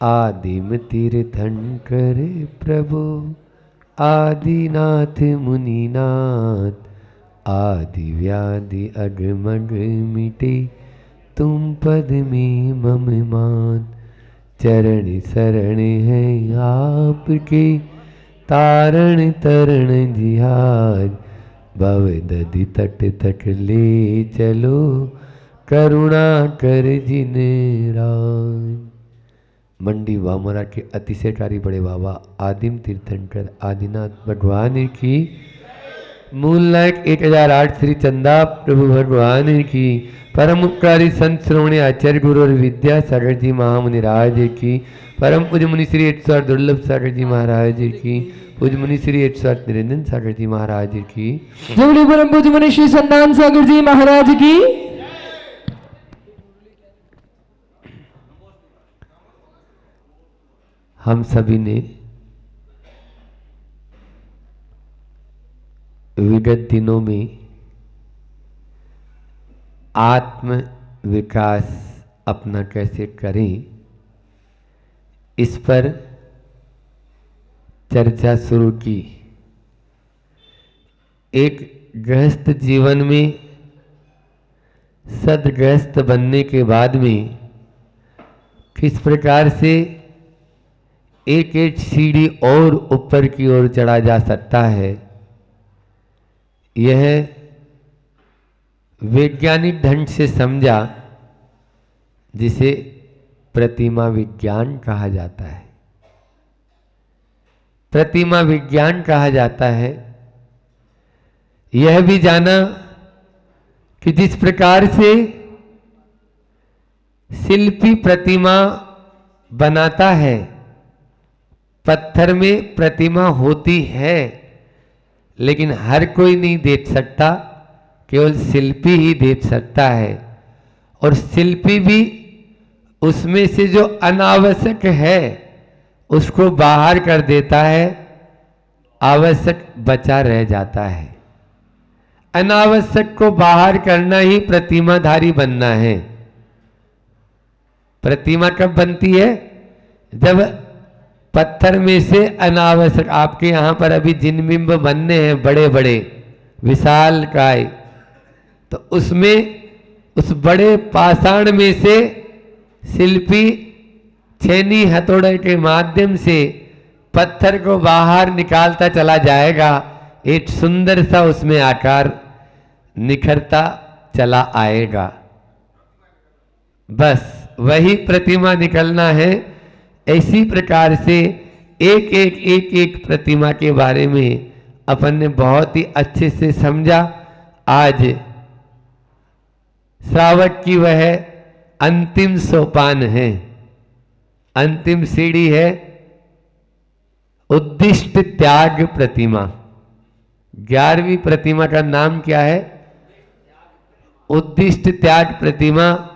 आदिम तीर्थंकर प्रभु आदिनाथ मुनिनाथ, आदि व्याधि अगमग मिटे तुम पद में मम मान। चरण शरण है आपके तारण तरण जिहाज, भव दधि तट तक ले चलो करुणा कर जिन राज। मंडी वामरा के अतिशयकारी बड़े बाबा आदिम तीर्थंकर आदिनाथ भगवान की, मूल नायक 1008 श्री चंदा प्रभु भगवान की, परम उपकारी संत श्रोमणी आचार्य गुरु और विद्यासागर जी महामुनि राज की, परम पूज्य मुनि श्री 108 दुर्लभ सागर जी महाराज की, पूज्य मुनि श्री 108 निरंजन सागर जी महाराज की, जबली परम पूज्य मुनि श्री संतान सागर जी महाराज की। हम सभी ने विगत दिनों में आत्म विकास अपना कैसे करें, इस पर चर्चा शुरू की। एक गृहस्थ जीवन में सदगृहस्थ बनने के बाद में किस प्रकार से एक एक सीढ़ी और ऊपर की ओर चढ़ा जा सकता है, यह वैज्ञानिक ढंग से समझा, जिसे प्रतिमा विज्ञान कहा जाता है। प्रतिमा विज्ञान कहा जाता है। यह भी जाना कि जिस प्रकार से शिल्पी प्रतिमा बनाता है, पत्थर में प्रतिमा होती है, लेकिन हर कोई नहीं देख सकता, केवल शिल्पी ही देख सकता है। और शिल्पी भी उसमें से जो अनावश्यक है उसको बाहर कर देता है, आवश्यक बचा रह जाता है। अनावश्यक को बाहर करना ही प्रतिमाधारी बनना है। प्रतिमा कब बनती है? जब पत्थर में से अनावश्यक, आपके यहां पर अभी जिन बिंब बनने हैं बड़े बड़े विशाल काय, तो उसमें उस बड़े पाषाण में से शिल्पी छेनी हथौड़े के माध्यम से पत्थर को बाहर निकालता चला जाएगा, एक सुंदर सा उसमें आकार निखरता चला आएगा। बस वही प्रतिमा निकलना है। इसी प्रकार से एक एक प्रतिमा के बारे में अपन ने बहुत ही अच्छे से समझा। आज श्रावक की वह अंतिम सोपान है, अंतिम सीढ़ी है उद्दिष्ट त्याग प्रतिमा। 11वीं प्रतिमा का नाम क्या है? उद्दिष्ट त्याग प्रतिमा।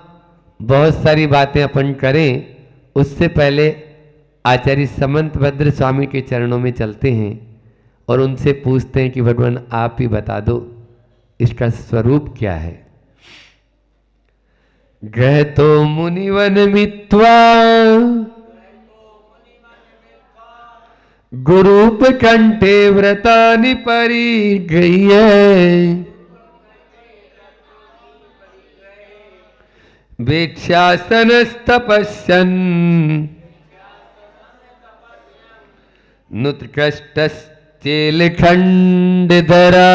बहुत सारी बातें अपन करें, उससे पहले आचार्य समंत भद्र स्वामी के चरणों में चलते हैं और उनसे पूछते हैं कि भगवान आप ही बता दो इसका स्वरूप क्या है। ग्रह तो मुनिवन मित्वा गुरूप कंठे व्रतानि परी गई है, वीक्षासनस्तपस्यन् नुत्कृष्टश्चेलखण्डधरा,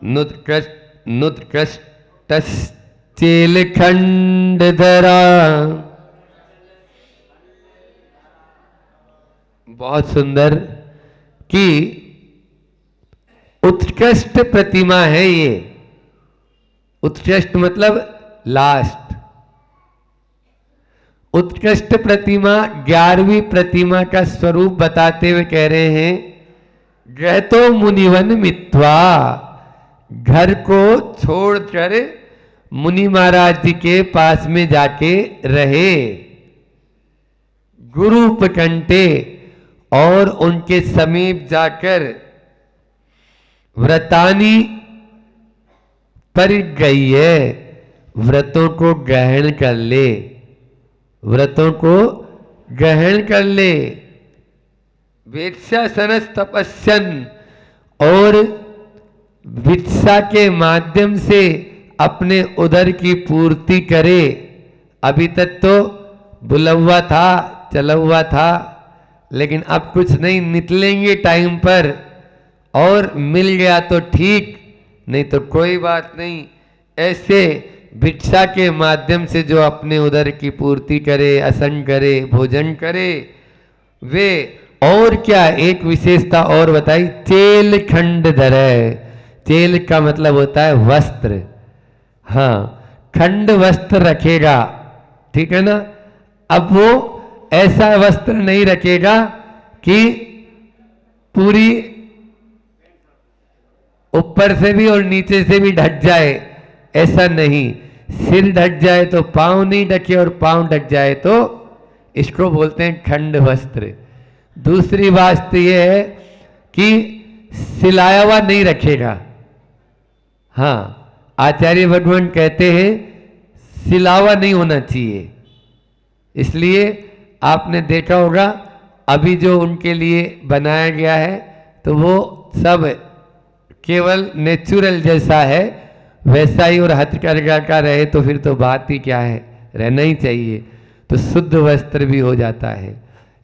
नुत्कृष्टश्चेलखण्डधरा। बहुत सुंदर कि उत्कृष्ट प्रतिमा है ये। उत्कृष्ट मतलब लास्ट। उत्कृष्ट प्रतिमा 11वीं प्रतिमा का स्वरूप बताते हुए कह रहे हैं, ग्रह तो मुनिवन मित्वा, घर को छोड़कर मुनि महाराज जी के पास में जाके रहे, गुरु उपकंठे और उनके समीप जाकर व्रतानी पर गई है। व्रतों को ग्रहण कर ले, व्रतों को ग्रहण कर ले। वेत्स्यासनस तपस्यन, और वित्सा के माध्यम से अपने उदर की पूर्ति करे। अभी तक तो बुला हुआ था, चला हुआ था, लेकिन अब कुछ नहीं, निकलेंगे टाइम पर, और मिल गया तो ठीक, नहीं तो कोई बात नहीं। ऐसे भिक्षा के माध्यम से जो अपने उदर की पूर्ति करे, असन करे, भोजन करे, वे और क्या एक विशेषता और बताई, चेल खंड धरे। चेल का मतलब होता है वस्त्र, हाँ, खंड वस्त्र रखेगा, ठीक है ना। अब वो ऐसा वस्त्र नहीं रखेगा कि पूरी ऊपर से भी और नीचे से भी ढक जाए, ऐसा नहीं। सिर ढक जाए तो पांव नहीं ढके, और पांव ढक जाए तो इसको बोलते हैं खंड वस्त्र। दूसरी बात तो यह है कि सिलाया हुआ नहीं रखेगा। हाँ, आचार्य भगवान कहते हैं सिलावा नहीं होना चाहिए। इसलिए आपने देखा होगा अभी जो उनके लिए बनाया गया है तो वो सब केवल नेचुरल जैसा है वैसा ही, और हथकरघा का रहे तो फिर तो बात ही क्या है, रहना ही चाहिए, तो शुद्ध वस्त्र भी हो जाता है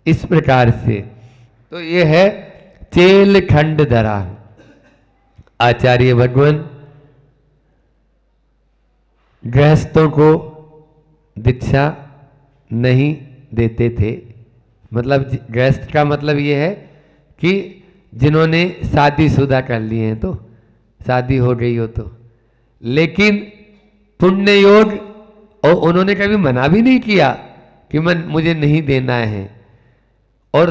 इस प्रकार से। तो ये है चेल खंड धरा। आचार्य भगवान गृहस्थों को दीक्षा नहीं देते थे। मतलब गृहस्थ का मतलब ये है कि जिन्होंने शादीशुदा कर लिए हैं, तो शादी हो गई हो तो, लेकिन पुण्य योग, और उन्होंने कभी मना भी नहीं किया कि मुझे नहीं देना है, और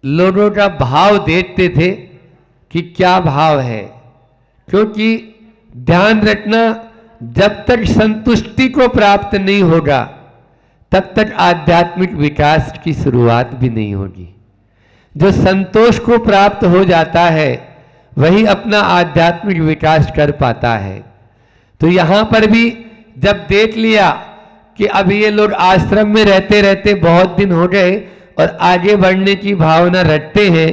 लोगों का भाव देखते थे कि क्या भाव है। क्योंकि ध्यान रखना, जब तक संतुष्टि को प्राप्त नहीं होगा तब तक आध्यात्मिक विकास की शुरुआत भी नहीं होगी। जो संतोष को प्राप्त हो जाता है वही अपना आध्यात्मिक विकास कर पाता है। तो यहाँ पर भी जब देख लिया कि अब ये लोग आश्रम में रहते रहते बहुत दिन हो गए और आगे बढ़ने की भावना रखते हैं,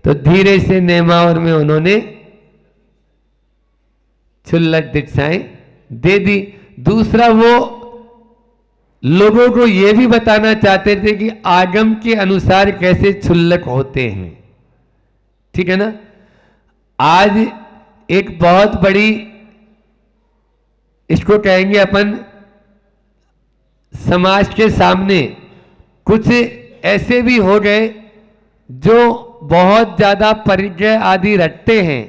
तो धीरे से नेमावर में उन्होंने क्षुल्लक दीक्षाएं दे दी। दूसरा, वो लोगों को ये भी बताना चाहते थे कि आगम के अनुसार कैसे क्षुल्लक होते हैं, ठीक है ना। आज एक बहुत बड़ी, इसको कहेंगे अपन, समाज के सामने कुछ ऐसे भी हो गए जो बहुत ज्यादा परिचय आदि रखते हैं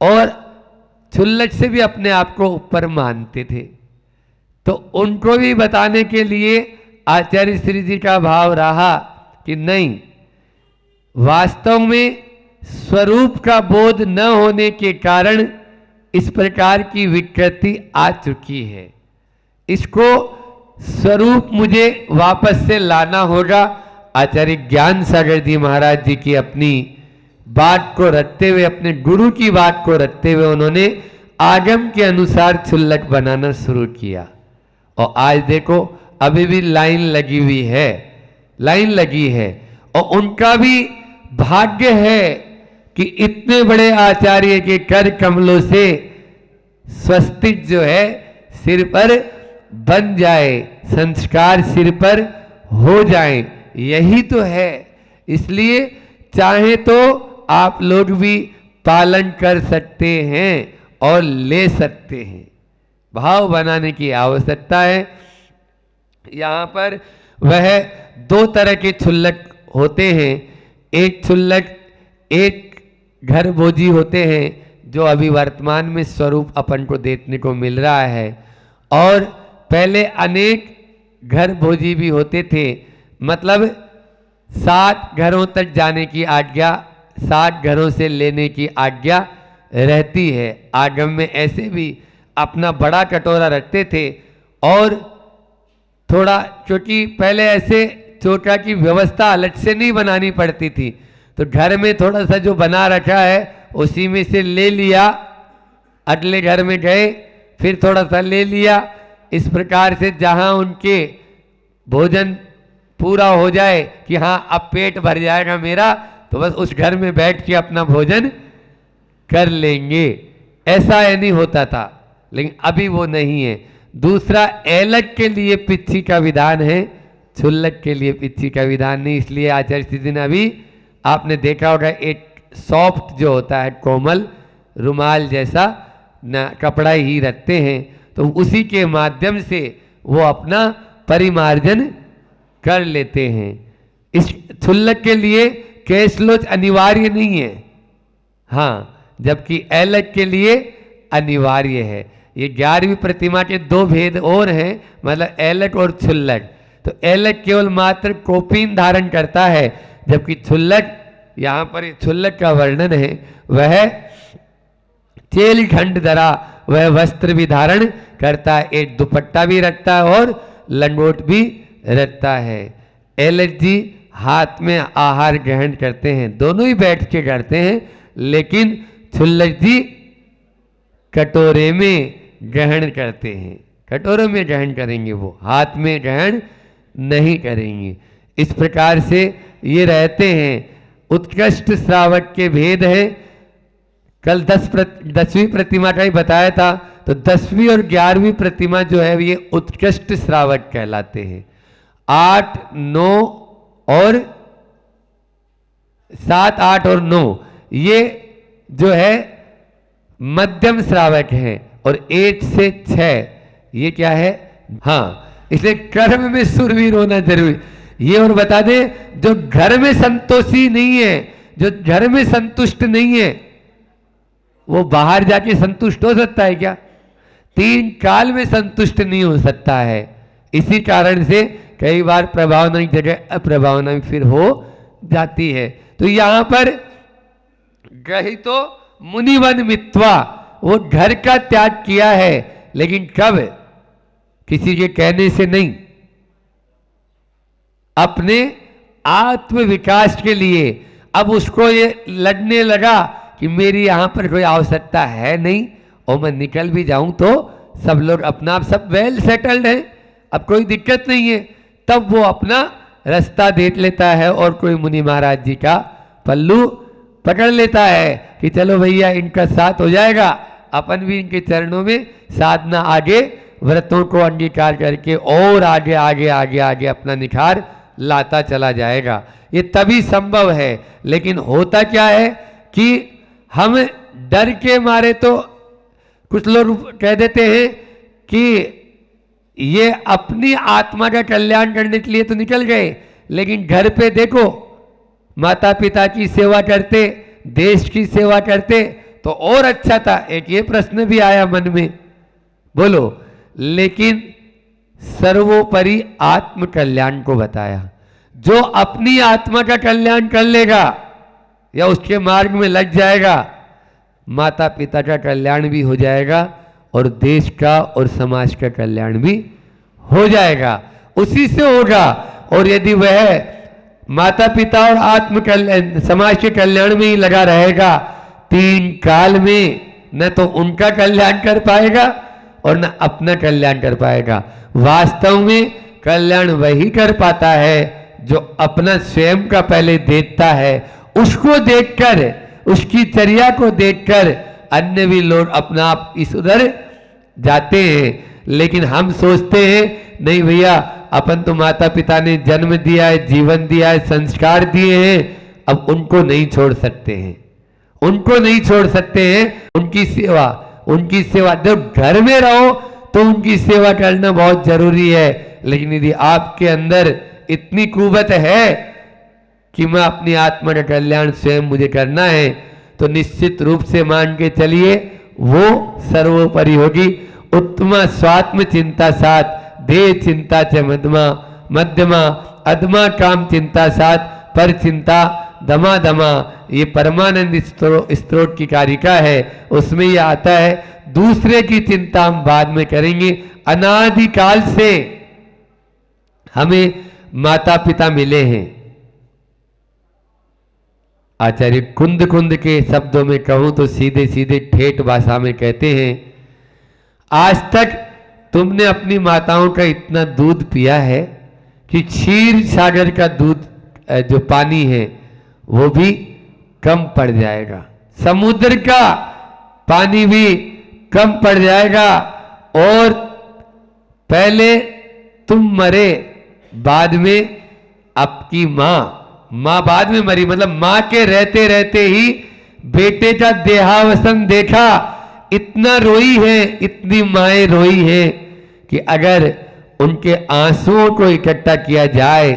और क्षुल्लक से भी अपने आप को ऊपर मानते थे। तो उनको भी बताने के लिए आचार्य श्री जी का भाव रहा कि नहीं, वास्तव में स्वरूप का बोध न होने के कारण इस प्रकार की विकृति आ चुकी है। इसको स्वरूप मुझे वापस से लाना होगा। आचार्य ज्ञान सागर जी महाराज जी की अपनी बात को रखते हुए, अपने गुरु की बात को रखते हुए उन्होंने आगम के अनुसार क्षुल्लक बनाना शुरू किया। और आज देखो अभी भी लाइन लगी हुई है, लाइन लगी है। और उनका भी भाग्य है कि इतने बड़े आचार्य के कर कमलों से स्वस्तिक जो है सिर पर बन जाए, संस्कार सिर पर हो जाए, यही तो है। इसलिए चाहे तो आप लोग भी पालन कर सकते हैं और ले सकते हैं। भाव बनाने की आवश्यकता है। यहाँ पर वह दो तरह के क्षुल्लक होते हैं। एक क्षुल्लक, एक घर भोजी होते हैं जो अभी वर्तमान में स्वरूप अपन को देखने को मिल रहा है, और पहले अनेक घर भोजी भी होते थे। मतलब 7 घरों तक जाने की आज्ञा, 7 घरों से लेने की आज्ञा रहती है। आगम में ऐसे भी अपना बड़ा कटोरा रखते थे, और थोड़ा, क्योंकि पहले ऐसे चोटा की व्यवस्था अलग से नहीं बनानी पड़ती थी, तो घर में थोड़ा सा जो बना रखा है उसी में से ले लिया, अगले घर में गए फिर थोड़ा सा ले लिया। इस प्रकार से जहां उनके भोजन पूरा हो जाए कि हाँ अब पेट भर जाएगा मेरा, तो बस उस घर में बैठ के अपना भोजन कर लेंगे। ऐसा नहीं होता था, लेकिन अभी वो नहीं है। दूसरा, ऐलक के लिए पिच्छी का विधान है, छुल्लक के लिए पिच्छी का विधान नहीं। इसलिए आचार्य स्थिति ने अभी आपने देखा होगा एक सॉफ्ट जो होता है कोमल रुमाल जैसा न कपड़ा ही रखते हैं, तो उसी के माध्यम से वो अपना परिमार्जन कर लेते हैं। इस छुल्लक के लिए कैसलोच अनिवार्य नहीं है, हाँ, जबकि ऐलक के लिए अनिवार्य है। ये 11वीं प्रतिमा के दो भेद और हैं, मतलब ऐलक और छुल्लक। तो ऐलक केवल मात्र कोपीन धारण करता है, जबकि छुल्लक, यहाँ पर छुल्लक का वर्णन है, वह चेल खंड धरा, वह वस्त्र भी धारण करता है, एक दुपट्टा भी रखता है और लंगोट भी रखता है। ऐलक जी हाथ में आहार ग्रहण करते हैं, दोनों ही बैठ के करते हैं, लेकिन छुल्लक जी कटोरे में ग्रहण करते हैं, कटोरे में ग्रहण करेंगे, वो हाथ में ग्रहण नहीं करेंगे। इस प्रकार से ये रहते हैं। उत्कृष्ट श्रावक के भेद हैं। कल 10वीं प्रतिमा का ही बताया था, तो 10वीं और 11वीं प्रतिमा जो है ये उत्कृष्ट श्रावक कहलाते हैं। 8, 9 और 7, 8 और 9 ये जो है मध्यम श्रावक है, और 1 से 6 ये क्या है, हाँ, इसलिए कर्म में सुरवीर होना जरूरी। ये और बता दें, जो घर में संतोषी नहीं है, जो घर में संतुष्ट नहीं है, वो बाहर जाके संतुष्ट हो सकता है क्या? 3 काल में संतुष्ट नहीं हो सकता है। इसी कारण से कई बार प्रभावना की जगह अप्रभावना फिर हो जाती है। तो यहां पर ग्रहितो मुनिवन मित्वा, वो घर का त्याग किया है, लेकिन कब? किसी के कहने से नहीं, अपने आत्म विकास के लिए। अब उसको ये लगने लगा कि मेरी यहां पर कोई आवश्यकता है नहीं, और मैं निकल भी जाऊं तो सब लोग अपना आप सब वेल सेटल्ड हैं, अब कोई दिक्कत नहीं है। तब वो अपना रास्ता देख लेता है और कोई मुनि महाराज जी का पल्लू पकड़ लेता है कि चलो भैया इनका साथ हो जाएगा, अपन भी इनके चरणों में साधना आगे व्रतों को अंगीकार करके और आगे आगे आगे आगे अपना निखार लाता चला जाएगा। ये तभी संभव है। लेकिन होता क्या है कि हम डर के मारे, तो कुछ लोग कह देते हैं कि ये अपनी आत्मा का कल्याण करने के लिए तो निकल गए, लेकिन घर पे देखो माता पिता की सेवा करते, देश की सेवा करते तो और अच्छा था। एक ये प्रश्न भी आया मन में, बोलो, लेकिन सर्वोपरि आत्म कल्याण को बताया। जो अपनी आत्मा का कल्याण कर लेगा या उसके मार्ग में लग जाएगा, माता पिता का कल्याण भी हो जाएगा और देश का और समाज का कल्याण भी हो जाएगा, उसी से होगा। और यदि वह माता पिता और आत्म कल्याण समाज के कल्याण में ही लगा रहेगा, 3 काल में न तो उनका कल्याण कर पाएगा और न अपना कल्याण कर पाएगा। वास्तव में कल्याण वही कर पाता है जो अपना स्वयं का पहले देखता है, उसको देखकर, उसकी चर्या को देखकर अन्य भी लोग अपना आप इस उधर जाते हैं। लेकिन हम सोचते हैं नहीं भैया, अपन तो माता पिता ने जन्म दिया है, जीवन दिया है, संस्कार दिए हैं, अब उनको नहीं छोड़ सकते हैं, उनको नहीं छोड़ सकते हैं। उनकी सेवा जब घर में रहो तो उनकी सेवा करना बहुत जरूरी है। लेकिन यदि आपके अंदर इतनी कुवत है कि मैं अपनी आत्मा का कल्याण स्वयं मुझे करना है, तो निश्चित रूप से मान के चलिए वो सर्वोपरि होगी। उत्तमा स्वात्म चिंता साथ देह चिंता च मध्यमा अधमा काम चिंता साथ पर चिंता दमा दमा। ये परमानंद स्तोत्र की कारिका है, उसमें ये आता है दूसरे की चिंता हम बाद में करेंगे। अनादिकाल से हमें माता पिता मिले हैं। आचार्य कुंद के शब्दों में कहूं तो सीधे सीधे ठेठ भाषा में कहते हैं, आज तक तुमने अपनी माताओं का इतना दूध पिया है कि क्षीर सागर का दूध जो पानी है वो भी कम पड़ जाएगा, समुद्र का पानी भी कम पड़ जाएगा। और पहले तुम मरे, बाद में आपकी मां बाद में मरी, मतलब मां के रहते रहते ही बेटे का देहावसान देखा, इतना रोई है, इतनी माएं रोई है कि अगर उनके आंसुओं को इकट्ठा किया जाए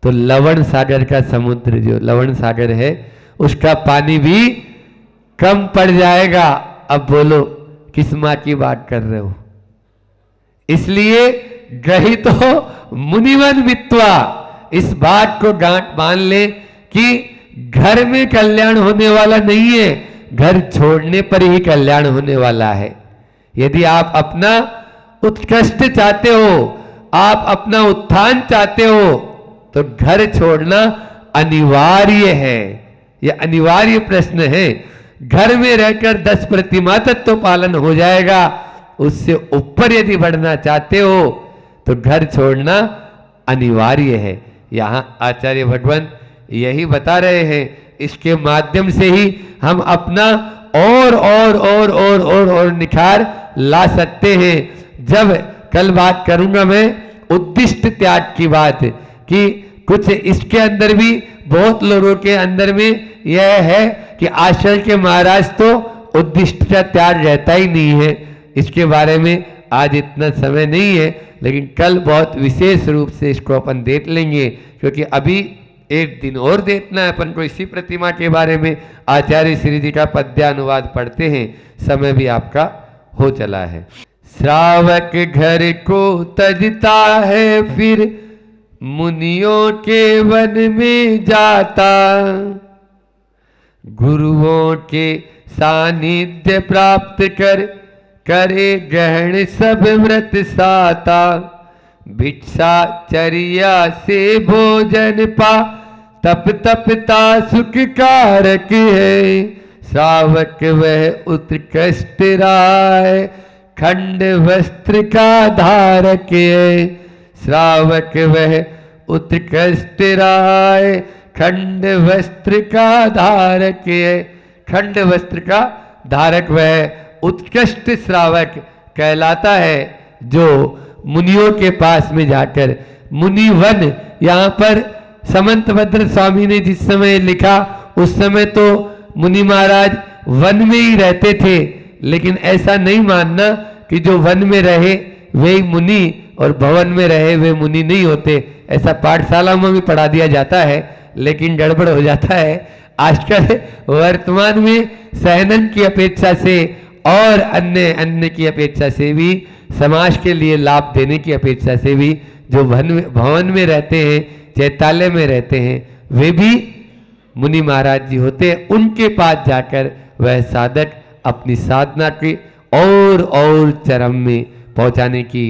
तो लवण सागर का समुद्र, जो लवण सागर है, उसका पानी भी कम पड़ जाएगा। अब बोलो किस मां की बात कर रहे हो? इसलिए ग्रहित हो मुनिवन मित्वा, इस बात को गांठ बांध ले कि घर में कल्याण होने वाला नहीं है, घर छोड़ने पर ही कल्याण होने वाला है। यदि आप अपना उत्कृष्ट चाहते हो, आप अपना उत्थान चाहते हो, तो घर छोड़ना अनिवार्य है। यह अनिवार्य प्रश्न है। घर में रहकर 10 प्रतिमा तत्व पालन हो जाएगा, उससे ऊपर यदि बढ़ना चाहते हो तो घर छोड़ना अनिवार्य है। यहां आचार्य भगवान यही बता रहे हैं। इसके माध्यम से ही हम अपना और निखार ला सकते हैं। जब कल बात करूंगा मैं उद्दिष्ट त्याग की बात, कि कुछ इसके अंदर भी बहुत लोगों के अंदर में यह है कि आश्रम के महाराज तो उद्दिष्ट का त्याग रहता ही नहीं है। इसके बारे में आज इतना समय नहीं है, लेकिन कल बहुत विशेष रूप से इसको अपन देख लेंगे, क्योंकि अभी एक दिन और देखना है अपन को इसी प्रतिमा के बारे में। आचार्य श्री जी का पद्यानुवाद पढ़ते हैं, समय भी आपका हो चला है। श्रावक घर को तजता है, फिर मुनियों के वन में जाता, गुरुओं के सानिध्य प्राप्त करे ग्रहण सब व्रत साता, भिक्षाचर्या से भोजन पा, तप तपता सुख कारक है, श्रावक वह उत्कृष्ट राय, खंड वस्त्र का धारक है, श्रावक वह उत्कृष्ट राय, खंड वस्त्र का धारक है। खंड वस्त्र का धारक वह उत्कृष्ट श्रावक कहलाता है, जो मुनियों के पास में जाकर मुनि वन, यहाँ पर समंतभद्र स्वामी ने जिस समय लिखा उस समय तो मुनि महाराज वन में ही रहते थे, लेकिन ऐसा नहीं मानना कि जो वन में रहे वे मुनि और भवन में रहे वे मुनि नहीं होते। ऐसा पाठशाला में भी पढ़ा दिया जाता है, लेकिन गड़बड़ हो जाता है। आजकल वर्तमान में सहनन की अपेक्षा से और अन्य की अपेक्षा से भी, समाज के लिए लाभ देने की अपेक्षा से भी, जो भवन में रहते हैं, चैतालय में रहते हैं, वे भी मुनि महाराज जी होते हैं। उनके पास जाकर वह साधक अपनी साधना के और चरम में पहुंचाने की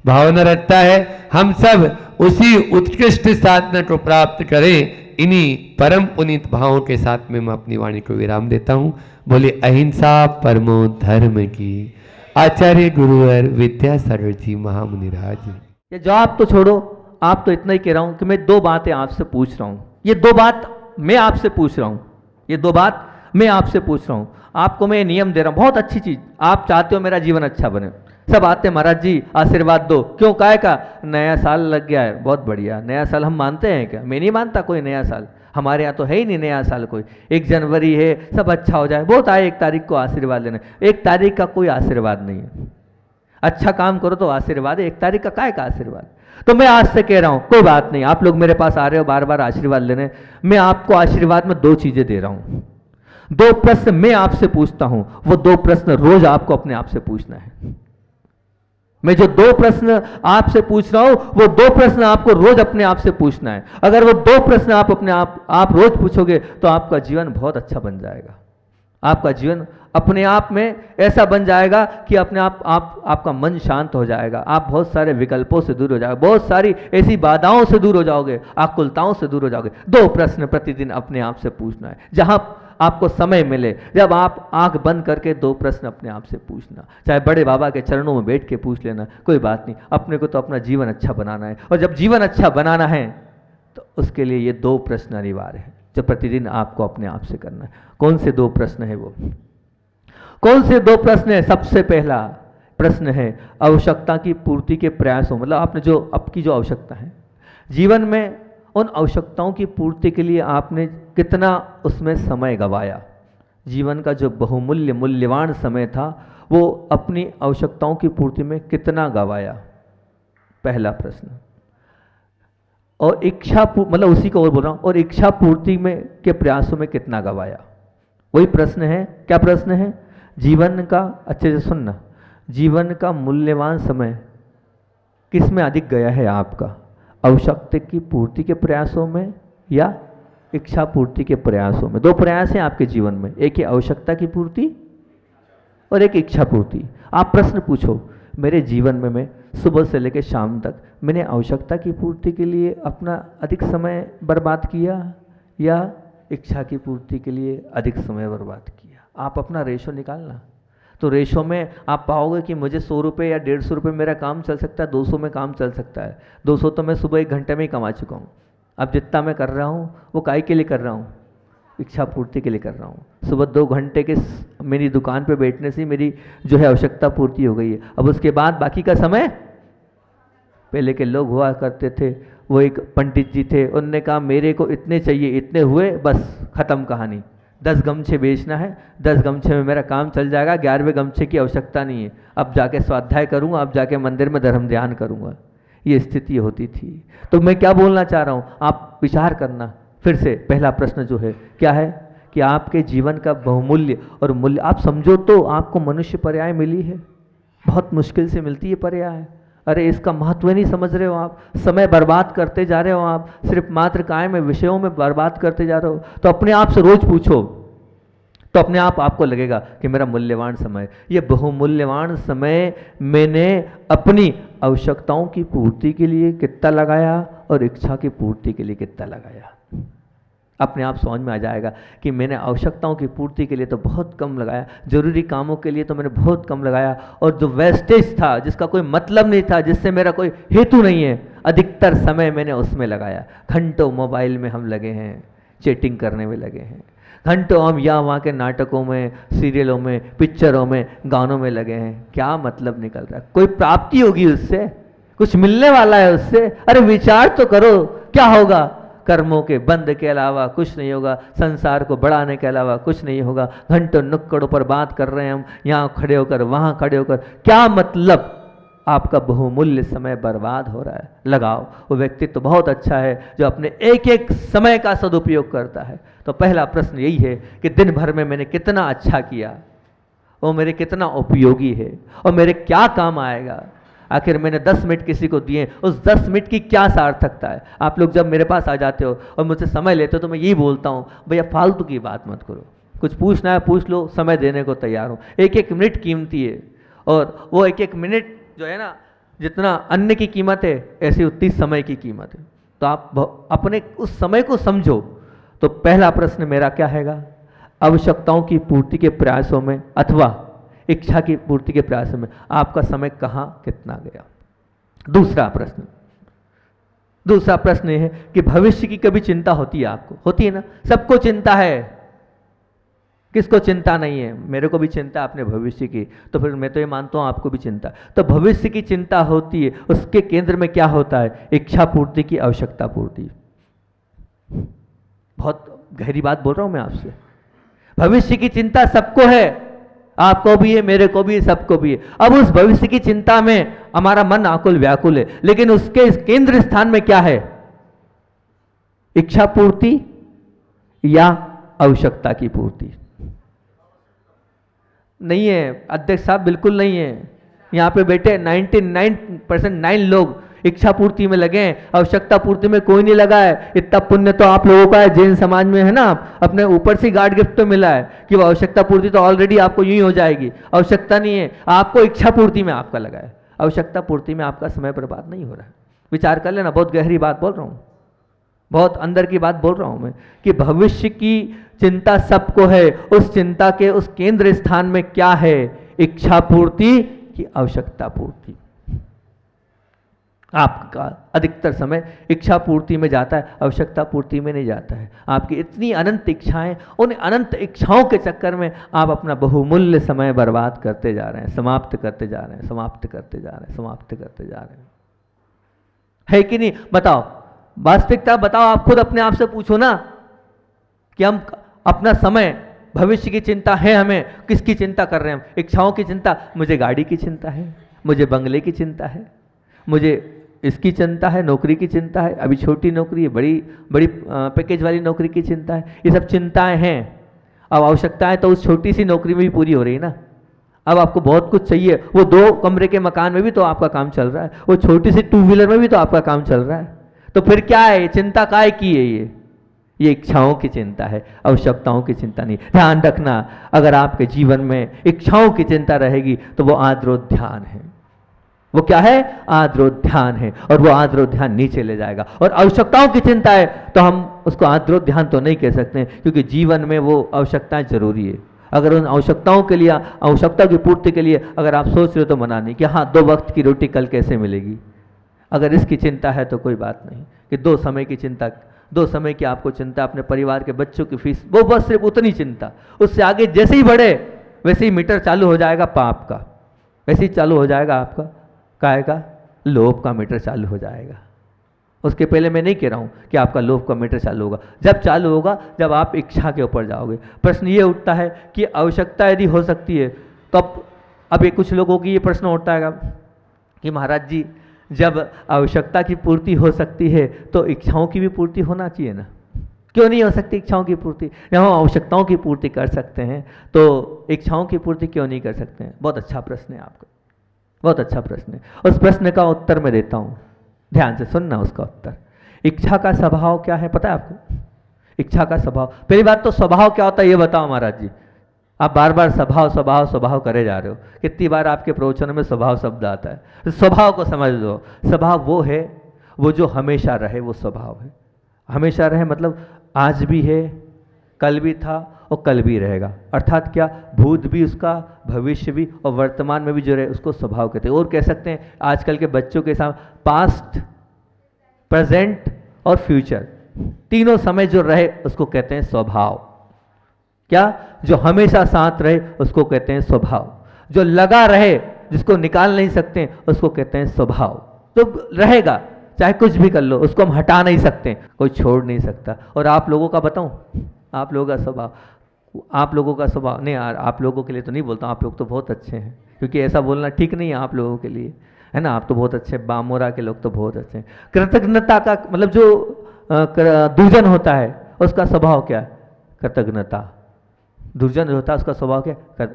भावना रखता है। हम सब उसी उत्कृष्ट साधना को प्राप्त करें। इन्हीं परम पुनीत भावों के साथ में मैं अपनी वाणी को विराम देता हूँ। बोले अहिंसा परमो धर्म की। आचार्य गुरुवर विद्यासागर जी महामुनिराज। ये जवाब तो छोड़ो, आप तो इतना ही कह रहा हूं कि मैं 2 बातें आपसे पूछ रहा हूं। ये 2 बात मैं आपसे पूछ रहा हूं, ये 2 बात मैं आपसे पूछ रहा हूं। आपको मैं नियम दे रहा हूं, बहुत अच्छी चीज, आप चाहते हो मेरा जीवन अच्छा बने। सब आते हैं, महाराज जी आशीर्वाद दो। क्यों, काहे का? नया साल लग गया है। बहुत बढ़िया, नया साल हम मानते हैं क्या? मैं नहीं मानता कोई नया साल, हमारे यहाँ तो है ही नहीं नया साल कोई। 1 जनवरी है, सब अच्छा हो जाए, बहुत आए 1 तारीख को आशीर्वाद लेने। 1 तारीख का कोई आशीर्वाद नहीं है। अच्छा काम करो तो आशीर्वाद है, 1 तारीख का काहे का आशीर्वाद? तो मैं आज से कह रहा हूं, कोई बात नहीं, आप लोग मेरे पास आ रहे हो बार बार आशीर्वाद लेने, मैं आपको आशीर्वाद में 2 चीजें दे रहा हूं। 2 प्रश्न मैं आपसे पूछता हूं, वो 2 प्रश्न रोज आपको अपने आप से पूछना है। मैं जो 2 प्रश्न आपसे पूछ रहा हूं, वो 2 प्रश्न आपको रोज अपने आप से पूछना है। अगर वो 2 प्रश्न आप अपने आप रोज पूछोगे तो आपका जीवन बहुत अच्छा बन जाएगा। आपका जीवन अपने आप में ऐसा बन जाएगा कि अपने आपका मन शांत हो जाएगा। आप बहुत सारे विकल्पों से दूर हो जाओगे, बहुत सारी ऐसी बाधाओं से दूर हो जाओगे, आकुलताओं से दूर हो जाओगे। 2 प्रश्न प्रतिदिन अपने आप से पूछना है। जहां आपको समय मिले, जब आप आंख बंद करके दो प्रश्न अपने आप से पूछना, चाहे बड़े बाबा के चरणों में बैठ के पूछ लेना, कोई बात नहीं। अपने को तो अपना जीवन अच्छा बनाना है, और जब जीवन अच्छा बनाना है तो उसके लिए ये दो प्रश्न अनिवार्य है जो प्रतिदिन आपको अपने आप से करना है। कौन से दो प्रश्न है वो? कौन से दो प्रश्न है? सबसे पहला प्रश्न है आवश्यकता की पूर्ति के प्रयासों, मतलब आपने जो आपकी जो आवश्यकता है जीवन में, उन आवश्यकताओं की पूर्ति के लिए आपने कितना उसमें समय गंवाया। जीवन का जो बहुमूल्य मूल्यवान समय था वो अपनी आवश्यकताओं की पूर्ति में कितना गंवाया, पहला प्रश्न। और इच्छा मतलब उसी को और बोल रहा हूं, और इच्छा पूर्ति में के प्रयासों में कितना गंवाया, वही प्रश्न है। क्या प्रश्न है? जीवन का, अच्छे से सुनना, जीवन का मूल्यवान समय किस में अधिक गया है आपका? आवश्यकता की पूर्ति के प्रयासों में या इच्छा पूर्ति के प्रयासों में? दो प्रयास हैं आपके जीवन में, एक है आवश्यकता की पूर्ति और एक इच्छा पूर्ति। आप प्रश्न पूछो, मेरे जीवन में मैं सुबह से लेकर शाम तक मैंने आवश्यकता की पूर्ति के लिए अपना अधिक समय बर्बाद किया या इच्छा की पूर्ति के लिए अधिक समय बर्बाद किया? आप अपना रेशो निकालना। तो रेशो में आप पाओगे कि मुझे 100 रुपये या 150 रुपये मेरा काम चल सकता है, 200 में काम चल सकता है। 200 तो मैं सुबह 1 घंटे में ही कमा चुका हूँ। अब जितना मैं कर रहा हूँ वो काहे के लिए कर रहा हूँ? इच्छा पूर्ति के लिए कर रहा हूँ। सुबह 2 घंटे के मेरी दुकान पे बैठने से मेरी जो है आवश्यकता पूर्ति हो गई है। अब उसके बाद बाकी का समय, पहले के लोग हुआ करते थे, वो एक पंडित जी थे, उनने कहा मेरे को इतने चाहिए, इतने हुए, बस खत्म कहानी। 10 गमछे बेचना है, 10 गमछे में मेरा काम चल जाएगा, 11वें गमछे की आवश्यकता नहीं है, अब जाके स्वाध्याय करूँगा, अब जाके मंदिर में धर्म ध्यान करूँगा। ये स्थिति होती थी। तो मैं क्या बोलना चाह रहा हूँ, आप विचार करना फिर से। पहला प्रश्न जो है क्या है कि आपके जीवन का बहुमूल्य और मूल्य, आप समझो तो आपको मनुष्य पर्याय मिली है, बहुत मुश्किल से मिलती है पर्याय। अरे इसका महत्व नहीं समझ रहे हो आप, समय बर्बाद करते जा रहे हो आप, सिर्फ मात्र काय में विषयों में बर्बाद करते जा रहे हो। तो अपने आप से रोज पूछो, तो अपने आप आपको लगेगा कि मेरा मूल्यवान समय, ये बहुमूल्यवान समय मैंने अपनी आवश्यकताओं की पूर्ति के लिए कितना लगाया और इच्छा की पूर्ति के लिए कितना लगाया। अपने आप समझ में आ जाएगा कि मैंने आवश्यकताओं की पूर्ति के लिए तो बहुत कम लगाया, जरूरी कामों के लिए तो मैंने बहुत कम लगाया, और जो वेस्टेज था, जिसका कोई मतलब नहीं था, जिससे मेरा कोई हेतु नहीं है, अधिकतर समय मैंने उसमें लगाया। घंटों मोबाइल में हम लगे हैं, चैटिंग करने में लगे हैं, घंटों हम यहाँ वहाँ के नाटकों में, सीरियलों में, पिक्चरों में, गानों में लगे हैं। क्या मतलब निकल रहा है? कोई प्राप्ति होगी उससे? कुछ मिलने वाला है उससे? अरे विचार तो करो, क्या होगा? कर्मों के बंद के अलावा कुछ नहीं होगा, संसार को बढ़ाने के अलावा कुछ नहीं होगा। घंटों नुक्कड़ों पर बात कर रहे हैं हम, यहाँ खड़े होकर, वहाँ खड़े होकर, क्या मतलब? आपका बहुमूल्य समय बर्बाद हो रहा है। लगाओ। वो व्यक्ति तो बहुत अच्छा है जो अपने एक एक समय का सदुपयोग करता है। तो पहला प्रश्न यही है कि दिन भर में मैंने कितना अच्छा किया, वो मेरे कितना उपयोगी है और मेरे क्या काम आएगा। आखिर मैंने 10 मिनट किसी को दिए, उस 10 मिनट की क्या सार्थकता है। आप लोग जब मेरे पास आ जाते हो और मुझसे समय लेते हो तो मैं यही बोलता हूँ, भैया फालतू की बात मत करो, कुछ पूछना है पूछ लो, समय देने को तैयार हूँ। एक एक मिनट कीमती है, और वो एक एक मिनट जो है ना, जितना अन्न की कीमत है ऐसी उतनी समय की कीमत है। तो आप अपने उस समय को समझो। तो पहला प्रश्न मेरा क्या हैगा? आवश्यकताओं की पूर्ति के प्रयासों में अथवा इच्छा की पूर्ति के प्रयासों में आपका समय कहाँ कितना गया। दूसरा प्रश्न यह है कि भविष्य की कभी चिंता होती है आपको? होती है ना, सबको चिंता है, किसको चिंता नहीं है? मेरे को भी चिंता अपने भविष्य की, तो फिर मैं तो ये मानता हूँ आपको भी चिंता। तो भविष्य की चिंता होती है, उसके केंद्र में क्या होता है? इच्छा पूर्ति की आवश्यकता पूर्ति। बहुत गहरी बात बोल रहा हूं मैं आपसे। भविष्य की चिंता सबको है, आपको भी है, मेरे को भी है, सबको भी है। अब उस भविष्य की चिंता में हमारा मन आकुल व्याकुल है, लेकिन उसके इस केंद्र स्थान में क्या है? इच्छा पूर्ति या आवश्यकता की पूर्ति? नहीं है अध्यक्ष साहब, बिल्कुल नहीं है। यहाँ पे बैठे 99% लोग इच्छा पूर्ति में लगे हैं, आवश्यकता पूर्ति में कोई नहीं लगा है। इतना पुण्य तो आप लोगों का है, जैन समाज में है ना, अपने ऊपर से गार्ड गिफ्ट तो मिला है कि वो आवश्यकता पूर्ति तो ऑलरेडी आपको यूं ही हो जाएगी। आवश्यकता नहीं है, आपको इच्छा पूर्ति में आपका लगा है। आवश्यकता पूर्ति में आपका समय बर्बाद नहीं हो रहा है। विचार कर लेना, बहुत गहरी बात बोल रहा हूँ। बहुत अंदर की बात बोल रहा हूं मैं कि भविष्य की चिंता सबको है। उस चिंता के उस केंद्र स्थान में क्या है? इच्छा पूर्ति की आवश्यकता पूर्ति। आपका अधिकतर समय इच्छा पूर्ति में जाता है, आवश्यकता पूर्ति में नहीं जाता है। आपकी इतनी अनंत इच्छाएं, उन अनंत इच्छाओं के चक्कर में आप अपना बहुमूल्य समय बर्बाद करते जा रहे हैं, समाप्त करते जा रहे हैं, समाप्त करते जा रहे हैं, समाप्त करते जा रहे हैं। है कि नहीं? बताओ, वास्तविकता बताओ। आप खुद अपने आप से पूछो ना कि हम अपना समय, भविष्य की चिंता है हमें, किसकी चिंता कर रहे हैं हम? इच्छाओं की चिंता। मुझे गाड़ी की चिंता है, मुझे बंगले की चिंता है, मुझे इसकी चिंता है, नौकरी की चिंता है, अभी छोटी नौकरी है, बड़ी बड़ी पैकेज वाली नौकरी की चिंता है। ये सब चिंताएं हैं। अब आवश्यकताएं तो उस छोटी सी नौकरी में भी पूरी हो रही है ना। अब आपको बहुत कुछ चाहिए, वो 2 कमरे के मकान में भी तो आपका काम चल रहा है, वो छोटी सी 2 व्हीलर में भी तो आपका काम चल रहा है। तो फिर क्या है? चिंता काय की है? ये इच्छाओं की चिंता है, आवश्यकताओं की चिंता नहीं। ध्यान रखना, अगर आपके जीवन में इच्छाओं की चिंता रहेगी तो वो आद्रोध्यान है। वो क्या है? आद्रोध्यान है, और वो आद्रोध्यान नीचे ले जाएगा। और आवश्यकताओं की चिंता है तो हम उसको आद्रोध्यान तो नहीं कह सकते, क्योंकि जीवन में वो आवश्यकताएं जरूरी है। अगर उन आवश्यकताओं के लिए, आवश्यकता की पूर्ति के लिए अगर आप सोच रहे हो तो मना नहीं कि हाँ 2 वक्त की रोटी कल कैसे मिलेगी। अगर इसकी चिंता है तो कोई बात नहीं कि 2 समय की चिंता, 2 समय की आपको चिंता, अपने परिवार के बच्चों की फीस, वो बस सिर्फ उतनी चिंता। उससे आगे जैसे ही बढ़े वैसे ही मीटर चालू हो जाएगा पाप का, वैसे ही चालू हो जाएगा आपका काय का? लोभ का मीटर चालू हो जाएगा। उसके पहले मैं नहीं कह रहा हूं कि आपका लोभ का मीटर चालू होगा। जब चालू होगा जब आप इच्छा के ऊपर जाओगे। प्रश्न ये उठता है कि आवश्यकता यदि हो सकती है तो अब ये कुछ लोगों की ये प्रश्न उठता है कि महाराज जी, जब आवश्यकता की पूर्ति हो सकती है तो इच्छाओं की भी पूर्ति होना चाहिए ना, क्यों नहीं हो सकती इच्छाओं की पूर्ति? जब हम आवश्यकताओं की पूर्ति कर सकते हैं तो इच्छाओं की पूर्ति क्यों नहीं कर सकते हैं? बहुत अच्छा प्रश्न है आपका, बहुत अच्छा प्रश्न है। उस प्रश्न का उत्तर मैं देता हूं, ध्यान से सुनना उसका उत्तर। इच्छा का स्वभाव क्या है पता है आपको? इच्छा का स्वभाव, पहली बात तो स्वभाव क्या होता है ये बताओ महाराज जी। आप बार बार स्वभाव स्वभाव स्वभाव करे जा रहे हो। कितनी बार आपके प्रवचन में स्वभाव शब्द आता है? तो स्वभाव को समझ लो। स्वभाव वो है, वो जो हमेशा रहे, वो स्वभाव है। हमेशा रहे मतलब आज भी है, कल भी था और कल भी रहेगा। अर्थात क्या? भूत भी उसका, भविष्य भी और वर्तमान में भी जो रहे उसको स्वभाव कहते हैं। और कह सकते हैं आजकल के बच्चों के साथ पास्ट, प्रेजेंट और फ्यूचर, तीनों समय जो रहे उसको कहते हैं स्वभाव। क्या? जो हमेशा साथ रहे उसको कहते हैं स्वभाव। जो लगा रहे, जिसको निकाल नहीं सकते, उसको कहते हैं स्वभाव। तो रहेगा, चाहे कुछ भी कर लो, उसको हम हटा नहीं सकते, कोई छोड़ नहीं सकता। और आप लोगों का बताऊं, आप लोगों का स्वभाव, आप लोगों का स्वभाव नहीं यार, आप लोगों के लिए तो नहीं बोलता, आप लोग तो बहुत अच्छे हैं, क्योंकि ऐसा बोलना ठीक नहीं है आप लोगों के लिए, है ना। आप तो बहुत अच्छे, बामोरा के लोग तो बहुत अच्छे हैं। कृतज्ञता का मतलब जो दुर्जन होता है उसका स्वभाव क्या है? कृतज्ञता। दुर्जन होता है उसका स्वभाव क्या?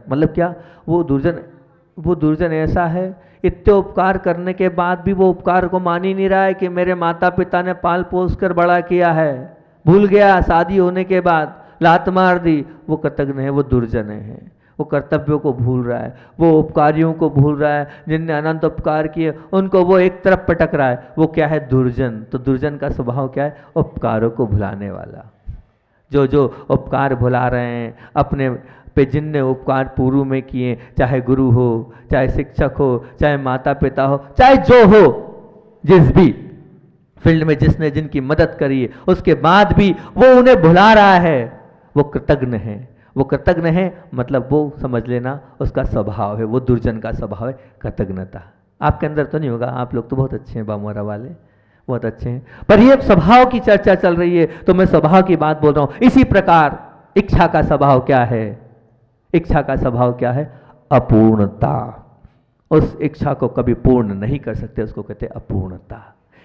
मतलब क्या? वो दुर्जन ऐसा है, इतने उपकार करने के बाद भी वो उपकार को मान ही नहीं रहा है कि मेरे माता पिता ने पाल पोस कर बड़ा किया है, भूल गया, शादी होने के बाद लात मार दी। वो कृतज्ञ है, वो दुर्जन है। वो कर्तव्यों को भूल रहा है, वो उपकारियों को भूल रहा है, जिनने अनंत उपकार किए उनको वो एक तरफ पटक रहा है। वो क्या है? दुर्जन। तो दुर्जन का स्वभाव क्या है? उपकारों को भुलाने वाला। जो उपकार भुला रहे हैं अपने पे, जिनने उपकार पूर्व में किए, चाहे गुरु हो, चाहे शिक्षक हो, चाहे माता पिता हो, चाहे जो हो, जिस भी फील्ड में जिसने जिनकी मदद करी है, उसके बाद भी वो उन्हें भुला रहा है, वो कृतज्ञ है। वो कृतज्ञ है मतलब वो समझ लेना उसका स्वभाव है, वो दुर्जन का स्वभाव है कृतज्ञता। आपके अंदर तो नहीं होगा, आप लोग तो बहुत अच्छे हैं, बामोरा वाले बहुत अच्छे हैं, पर ये स्वभाव की चर्चा चल रही है तो मैं स्वभाव की बात बोल रहा हूं। इसी प्रकार इच्छा का स्वभाव क्या है? इच्छा का स्वभाव क्या है? अपूर्णता। उस इच्छा को कभी पूर्ण नहीं कर सकते, उसको कहते हैं अपूर्णता।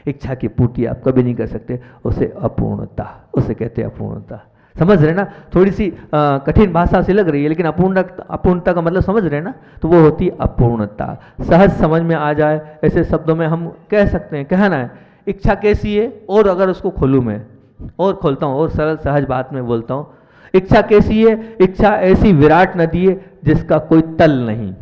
इच्छा की पूर्ति आप कभी नहीं कर सकते, उसे अपूर्णता, उसे कहते हैं अपूर्णता। समझ रहे ना? थोड़ी सी कठिन भाषा से लग रही है, लेकिन अपूर्णता का मतलब समझ रहे ना? तो वो होती है अपूर्णता। सहज समझ में आ जाए ऐसे शब्दों में हम कह सकते हैं, कहना है इच्छा कैसी है। और अगर उसको खोलूं मैं और खोलता हूं और सरल सहज बात में बोलता हूं, इच्छा कैसी है? इच्छा ऐसी विराट नदी है जिसका कोई तल नहीं,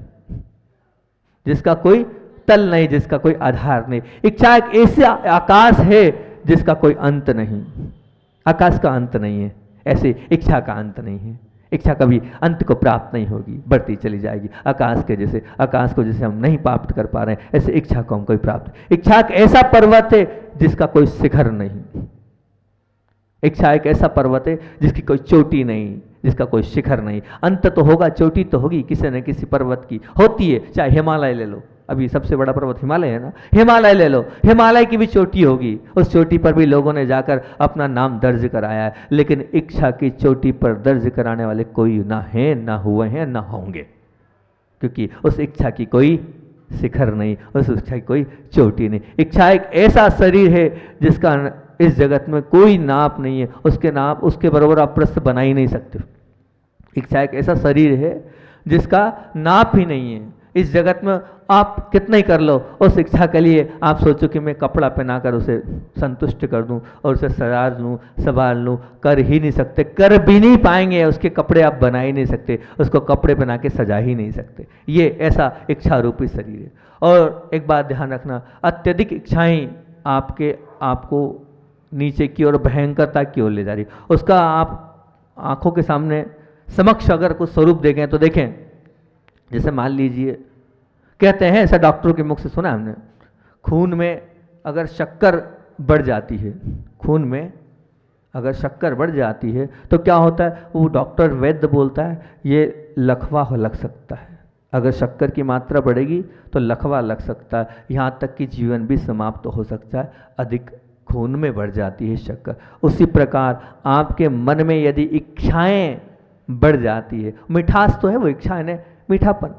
जिसका कोई तल नहीं, जिसका कोई आधार नहीं। इच्छा एक ऐसा आकाश है जिसका कोई अंत नहीं। आकाश का अंत नहीं है, ऐसे इच्छा का अंत नहीं है। इच्छा कभी अंत को प्राप्त नहीं होगी, बढ़ती चली जाएगी। आकाश के जैसे, आकाश को जैसे हम नहीं प्राप्त कर पा रहे हैं, ऐसे इच्छा को हम कोई प्राप्त। इच्छा एक ऐसा पर्वत है जिसका कोई शिखर नहीं। इच्छा एक ऐसा पर्वत है जिसकी कोई चोटी नहीं, जिसका कोई शिखर नहीं। अंत तो होगा, चोटी तो होगी किसी न किसी पर्वत की होती है। चाहे हिमालय ले लो, अभी सबसे बड़ा पर्वत हिमालय है ना, हिमालय ले लो, हिमालय की भी चोटी होगी। उस चोटी पर भी लोगों ने जाकर अपना नाम दर्ज कराया है, लेकिन इच्छा की चोटी पर दर्ज कराने वाले कोई ना है, ना हुए हैं, ना होंगे, क्योंकि उस इच्छा की कोई शिखर नहीं, उस इच्छा की कोई चोटी नहीं। इच्छा एक ऐसा शरीर है जिसका इस जगत में कोई नाप नहीं है, उसके नाप, उसके बराबर आप प्रश्न बना ही नहीं सकते। इच्छा एक ऐसा शरीर है जिसका नाप ही नहीं है। इस जगत में आप कितना ही कर लो, उस इच्छा के लिए आप सोचो कि मैं कपड़ा पहनाकर उसे संतुष्ट कर दूं और उसे सजा लूं, संभाल लूं, कर ही नहीं सकते, कर भी नहीं पाएंगे। उसके कपड़े आप बना ही नहीं सकते, उसको कपड़े पहना के सजा ही नहीं सकते। ये ऐसा इच्छा रूपी शरीर है। और एक बात ध्यान रखना, अत्यधिक इच्छाएं आपको नीचे की ओर, भयंकरता की ओर ले जा रही। उसका आप आंखों के सामने समक्ष अगर कुछ स्वरूप देखें तो देखें, जैसे मान लीजिए, कहते हैं, ऐसा डॉक्टरों के मुख से सुना हमने, खून में अगर शक्कर बढ़ जाती है, खून में अगर शक्कर बढ़ जाती है तो क्या होता है, वो डॉक्टर वैद्य बोलता है ये लकवा लग सकता है। अगर शक्कर की मात्रा बढ़ेगी तो लकवा लग सकता है, यहाँ तक कि जीवन भी समाप्त हो सकता है। अधिक खून में बढ़ जाती है शक्कर। उसी प्रकार आपके मन में यदि इच्छाएं बढ़ जाती है, मिठास तो है वो इच्छा है ना, मीठापन,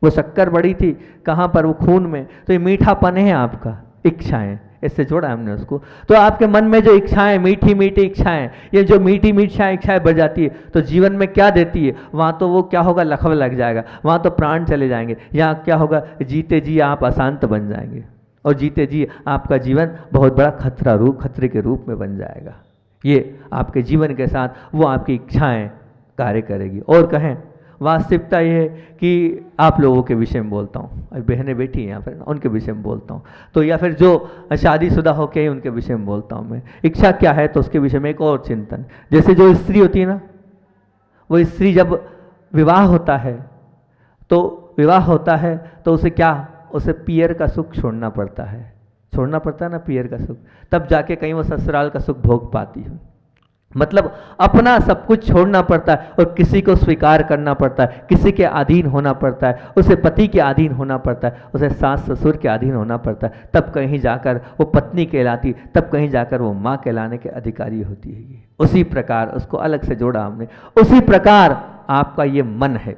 वो शक्कर बढ़ी थी कहाँ पर, वो खून में, तो ये मीठापन है आपका, इच्छाएं, इससे जोड़ा हमने उसको। तो आपके मन में जो इच्छाएं, मीठी मीठी इच्छाएं, ये जो मीठी मीठी इच्छाएं बढ़ जाती है तो जीवन में क्या देती है, वहाँ तो वो क्या होगा, लखवा लग जाएगा, वहाँ तो प्राण चले जाएंगे। यहाँ क्या होगा, जीते जी आप अशांत बन जाएंगे, और जीते जी आपका जीवन बहुत बड़ा खतरे के रूप में बन जाएगा। ये आपके जीवन के साथ वो आपकी इच्छाएं कार्य करेगी। और कहें, वास्तविकता ये है कि आप लोगों के विषय में बोलता हूँ, अभी बहनें बैठी हैं यहाँ पर, उनके विषय में बोलता हूँ, तो या फिर जो शादीशुदा होके उनके विषय में बोलता हूँ मैं। इच्छा क्या है तो उसके विषय में एक और चिंतन। जैसे जो स्त्री होती है ना, वो स्त्री जब विवाह होता है तो उसे क्या, उसे पियर का सुख छोड़ना पड़ता है, ना पियर का सुख, तब जाके कहीं वो ससुराल का सुख भोग पाती है। मतलब अपना सब कुछ छोड़ना पड़ता है और किसी को स्वीकार करना पड़ता है, किसी के अधीन होना पड़ता है, उसे पति के अधीन होना पड़ता है, उसे सास ससुर के अधीन होना पड़ता है, तब कहीं जाकर वो पत्नी कहलाती, तब कहीं जाकर वो माँ कहलाने के अधिकारी होती है। ये उसी प्रकार उसको अलग से जोड़ा हमने। उसी प्रकार आपका ये मन है,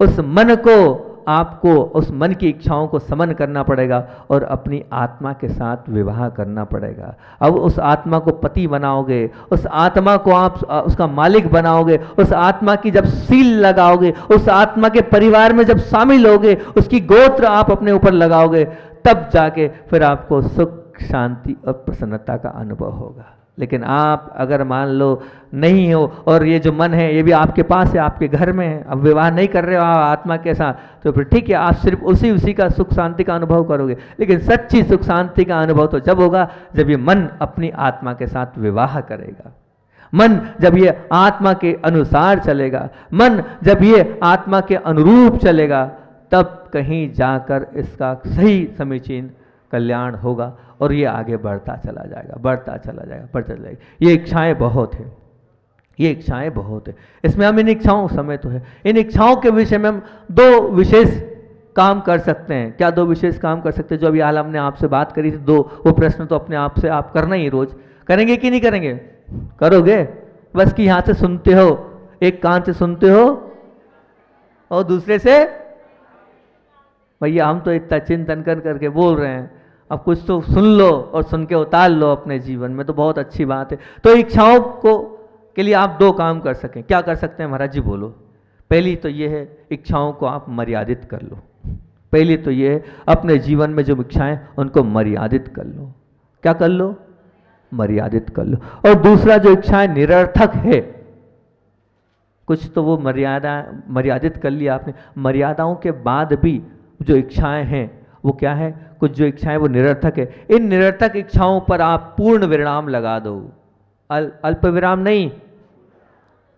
उस मन को आपको, उस मन की इच्छाओं को समन करना पड़ेगा और अपनी आत्मा के साथ विवाह करना पड़ेगा। अब उस आत्मा को पति बनाओगे, उस आत्मा को आप उसका मालिक बनाओगे, उस आत्मा की जब सील लगाओगे, उस आत्मा के परिवार में जब शामिल होगे, उसकी गोत्र आप अपने ऊपर लगाओगे, तब जाके फिर आपको सुख, शांति और प्रसन्नता का अनुभव होगा। लेकिन आप अगर मान लो नहीं हो, और ये जो मन है ये भी आपके पास है, आपके घर में है, अब विवाह नहीं कर रहे हो आप आत्मा के साथ, तो फिर ठीक है, आप सिर्फ उसी का सुख शांति का अनुभव करोगे। लेकिन सच्ची सुख शांति का अनुभव तो जब होगा जब ये मन अपनी आत्मा के साथ विवाह करेगा, मन जब ये आत्मा के अनुसार चलेगा, मन जब ये आत्मा के अनुरूप चलेगा, तब कहीं जाकर इसका सही समीचीन कल्याण होगा और ये आगे बढ़ता चला जाएगा। ये इच्छाएं बहुत है, इसमें हम इन इच्छाओं, समय तो है, इन इच्छाओं के विषय में हम दो विशेष काम कर सकते हैं। क्या दो विशेष काम कर सकते हैं? जो अभी हाल हमने आपसे बात करी थी, दो, वो प्रश्न तो अपने आप से आप करना ही, रोज करेंगे कि नहीं करेंगे? करोगे? बस कि यहाँ से सुनते हो, एक कान से सुनते हो और दूसरे से, भैया हम तो इतना चिंतन करके बोल रहे हैं, अब कुछ तो सुन लो और सुन के उतार लो अपने जीवन में, तो बहुत अच्छी बात है। तो इच्छाओं को के लिए आप दो काम कर सकें। क्या कर सकते हैं महाराज जी, बोलो? पहली तो ये है, इच्छाओं को आप मर्यादित कर लो। पहली तो ये है, अपने जीवन में जो इच्छाएं उनको मर्यादित कर लो। क्या कर लो? मर्यादित कर लो। और दूसरा, जो इच्छाएं निरर्थक है, कुछ तो वो मर्यादित कर लिया आपने, मर्यादाओं के बाद भी जो इच्छाएं हैं वो क्या है, कुछ जो इच्छाएं वो निरर्थक है। इन निरर्थक इच्छाओं पर आप पूर्ण विराम लगा दो, अल्प विराम नहीं,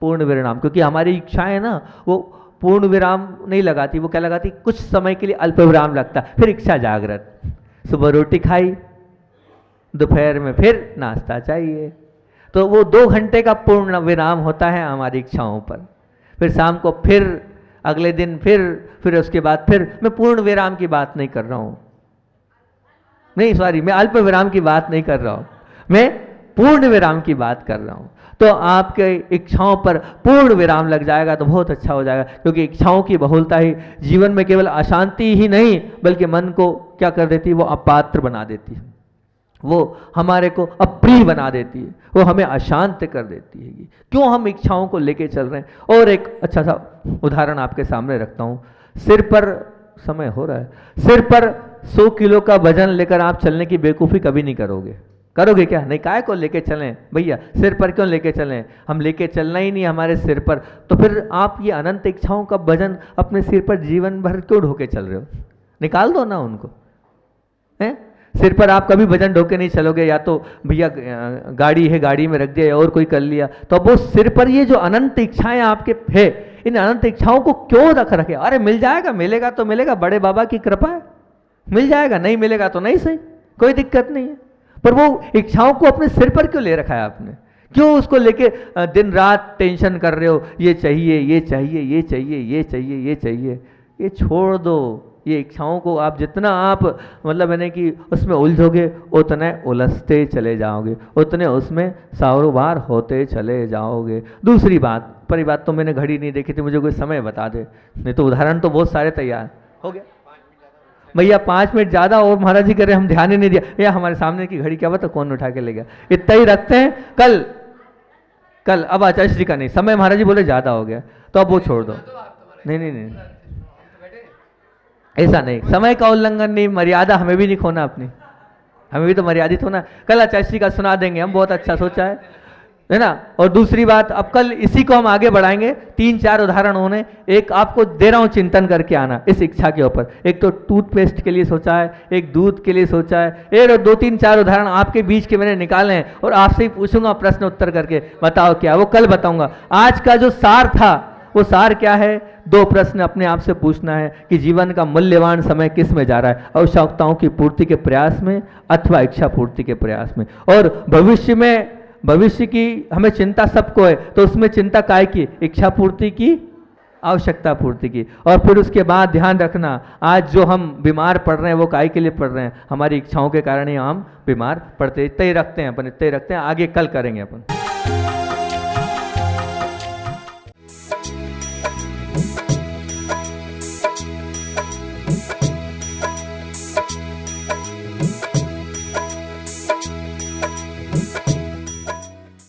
पूर्ण विराम। क्योंकि हमारी इच्छाएं ना वो पूर्ण विराम नहीं लगाती, वो क्या लगाती, कुछ समय के लिए अल्प विराम लगता, फिर इच्छा जागृत। सुबह रोटी खाई, दोपहर में फिर नाश्ता चाहिए, तो वो 2 घंटे का पूर्ण विराम होता है हमारी इच्छाओं पर। फिर शाम को फिर अगले दिन फिर उसके बाद फिर। मैं पूर्ण विराम की बात नहीं कर रहा हूं, नहीं सॉरी, मैं अल्प विराम की बात नहीं कर रहा हूं, मैं पूर्ण विराम की बात कर रहा हूं। तो आपके इच्छाओं पर पूर्ण विराम लग जाएगा तो बहुत अच्छा हो जाएगा। क्योंकि इच्छाओं की बहुलता ही जीवन में केवल अशांति ही नहीं बल्कि मन को क्या कर देती है, वो अपात्र बना देती है, वो हमारे को अप्रिय बना देती है, वो हमें अशांत कर देती है। क्यों हम इच्छाओं को लेके चल रहे हैं। और एक अच्छा सा उदाहरण आपके सामने रखता हूं। सिर पर, समय हो रहा है, सिर पर 100 किलो का वजन लेकर आप चलने की बेवकूफ़ी कभी नहीं करोगे। करोगे क्या? नहीं। काय को लेके चलें भैया, सिर पर क्यों लेके चलें, हम लेके चलना ही नहीं हमारे सिर पर। तो फिर आप ये अनंत इच्छाओं का वजन अपने सिर पर जीवन भर क्यों ढोके चल रहे हो? निकाल दो ना उनको, हैं? सिर पर आप कभी वजन ढोके नहीं चलोगे, या तो भैया गाड़ी है, गाड़ी में रख दिया, या और कोई कर लिया। तो अब वो सिर पर ये जो अनंत इच्छाएं आपके है, इन अनंत इच्छाओं को क्यों रख रखे? अरे मिल जाएगा, मिलेगा तो मिलेगा, बड़े बाबा की कृपा है, मिल जाएगा, नहीं मिलेगा तो नहीं सही, कोई दिक्कत नहीं है। पर वो इच्छाओं को अपने सिर पर क्यों ले रखा है आपने? क्यों उसको लेके दिन रात टेंशन कर रहे हो, ये चाहिए, ये चाहिए, ये चाहिए, ये चाहिए, ये चाहिए। ये छोड़ दो। ये इच्छाओं को आप जितना आप मतलब यानी कि उसमें उलझोगे उतने उलझते चले जाओगे, उतने उसमें सारोबार होते चले जाओगे। दूसरी बात, पहली बात तो मैंने घड़ी नहीं देखी थी, मुझे कोई समय बता दे, नहीं तो उदाहरण तो बहुत सारे तैयार हो गया। भैया 5 मिनट ज़्यादा और महाराज जी कह रहे हम ध्यान ही नहीं दिया, या हमारे सामने की घड़ी क्या बता कौन उठा के ले गया। इतना ही रखते हैं। कल अब आचार्य श्री का नहीं, समय महाराज जी बोले ज़्यादा हो गया तो अब वो छोड़ दो। नहीं, ऐसा नहीं, समय का उल्लंघन नहीं, मर्यादा हमें भी नहीं खोना अपनी, हमें भी तो मर्यादित होना। कल आचार्य श्री का सुना देंगे हम, बहुत अच्छा सोचा है ना। और दूसरी बात, अब कल इसी को हम आगे बढ़ाएंगे। 3-4 उदाहरण होने, एक आपको दे रहा हूं चिंतन करके आना इस इच्छा के ऊपर। एक तो टूथपेस्ट के लिए सोचा है, एक दूध के लिए सोचा है, एक 2-3-4 उदाहरण आपके बीच के मैंने निकाले हैं और आपसे ही पूछूंगा प्रश्न उत्तर करके, बताओ क्या, वो कल बताऊंगा। आज का जो सार था वो सार क्या है? 2 प्रश्न अपने आप से पूछना है कि जीवन का मूल्यवान समय किस में जा रहा है, आवश्यकताओं की पूर्ति के प्रयास में अथवा इच्छा पूर्ति के प्रयास में। और भविष्य की हमें चिंता सबको है, तो उसमें चिंता काय की? इच्छा पूर्ति की, आवश्यकता पूर्ति की। और फिर उसके बाद ध्यान रखना, आज जो हम बीमार पड़ रहे हैं वो काय के लिए पड़ रहे हैं? हमारी इच्छाओं के कारण ही हम बीमार पड़ते। इतना ही रखते हैं अपन, इतना ही रखते हैं, आगे कल करेंगे अपन।